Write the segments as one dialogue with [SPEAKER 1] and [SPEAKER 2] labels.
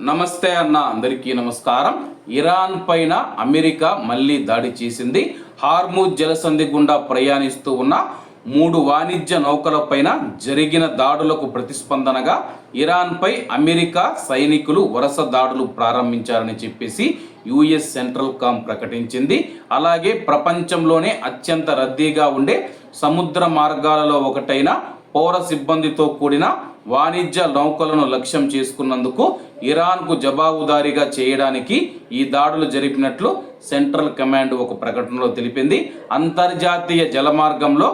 [SPEAKER 1] నమస్తే అన్న, అందరికీ నమస్కారం. ఇరాన్ పైన అమెరికా మళ్ళీ దాడి చేసింది. హార్ముజ్ జలసంధి గుండా ప్రయాణిస్తూ ఉన్న 3 వాణిజ్య నౌకలపైన జరిగిన దాడులకు ప్రతిస్పందనగా ఇరాన్పై అమెరికా సైనికులు వరుస దాడులు ప్రారంభించారని చెప్పేసి యుఎస్ సెంట్రల్ కామ్ ప్రకటించింది. అలాగే ప్రపంచంలోనే అత్యంత రద్దీగా ఉండే సముద్ర మార్గాలలో ఒకటైన పౌర సిబ్బందితో కూడిన వాణిజ్య నౌకలను లక్ష్యం చేసుకున్నందుకు ఇరాన్కు జవాబుదారీగా చేయడానికి ఈ దాడులు జరిపినట్లు సెంట్రల్ కమాండ్ ఒక ప్రకటనలో తెలిపింది. అంతర్జాతీయ జలమార్గంలో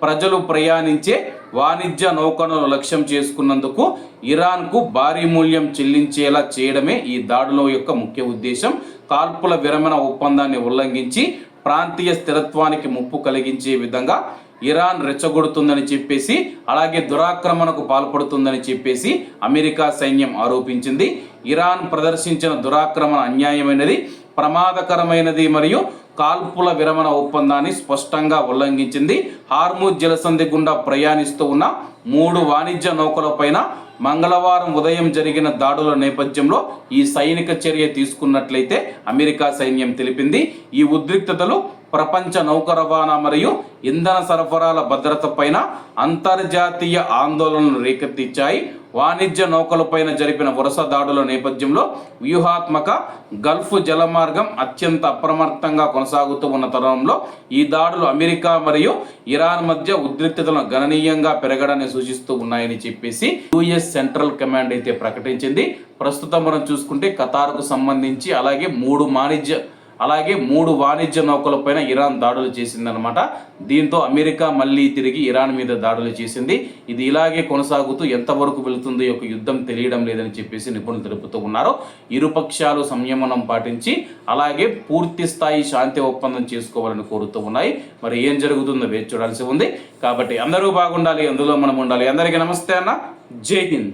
[SPEAKER 1] ప్రజలు ప్రయాణించే వాణిజ్య నౌకలను లక్ష్యం చేసుకున్నందుకు ఇరాన్కు భారీ మూల్యం చెల్లించేలా చేయడమే ఈ దాడుల యొక్క ముఖ్య ఉద్దేశం. కాల్పుల విరమణ ఒప్పందాన్ని ఉల్లంఘించి ప్రాంతీయ స్థిరత్వానికి ముప్పు కలిగించే విధంగా ఇరాన్ రెచ్చగొడుతుందని చెప్పేసి, అలాగే దురాక్రమణకు పాల్పడుతుందని చెప్పేసి అమెరికా సైన్యం ఆరోపించింది. ఇరాన్ ప్రదర్శించిన దురాక్రమణ అన్యాయమైనది, ప్రమాదకరమైనది మరియు కాల్పుల విరమణ ఒప్పందాన్ని స్పష్టంగా ఉల్లంఘించింది. హార్ముజ్ జలసంధి గుండా ప్రయాణిస్తూ ఉన్న 3 వాణిజ్య నౌకలపైన మంగళవారం ఉదయం జరిగిన దాడుల నేపథ్యంలో ఈ సైనిక చర్య తీసుకున్నట్లయితే అమెరికా సైన్యం తెలిపింది. ఈ ఉద్రిక్తతలు ప్రపంచ నౌక రవాణా మరియు ఇంధన సరఫరాల భద్రత పైన అంతర్జాతీయ ఆందోళనలు రేకెత్తించాయి. వాణిజ్య నౌకలపైన జరిపిన వరుస దాడుల నేపథ్యంలో వ్యూహాత్మక గల్ఫ్ జలమార్గం అత్యంత అప్రమత్తంగా కొనసాగుతూ ఉన్న తరుణంలో ఈ దాడులు అమెరికా మరియు ఇరాన్ మధ్య ఉద్రిక్తతలను గణనీయంగా పెరగడాన్ని సూచిస్తూ ఉన్నాయని చెప్పేసి యుఎస్ సెంట్రల్ కమాండ్ అయితే ప్రకటించింది. ప్రస్తుతం మనం చూసుకుంటే ఖతార్కు సంబంధించి అలాగే 3 వాణిజ్య నౌకలపైన ఇరాన్ దాడులు చేసిందనమాట. దీంతో అమెరికా మళ్ళీ తిరిగి ఇరాన్ మీద దాడులు చేసింది. ఇది ఇలాగే కొనసాగుతూ ఎంతవరకు వెళుతుందో ఈ యొక్క యుద్ధం తెలియడం లేదని చెప్పేసి నిపుణులు తెలుపుతూ ఉన్నారు. ఇరుపక్షాలు సంయమనం పాటించి అలాగే పూర్తి స్థాయి శాంతి ఒప్పందం చేసుకోవాలని కోరుతూ ఉన్నాయి. మరి ఏం జరుగుతుందో వేచి చూడాల్సి ఉంది. కాబట్టి అందరూ బాగుండాలి, అందులో మనం ఉండాలి. అందరికీ నమస్తే అన్న, జై హింద్.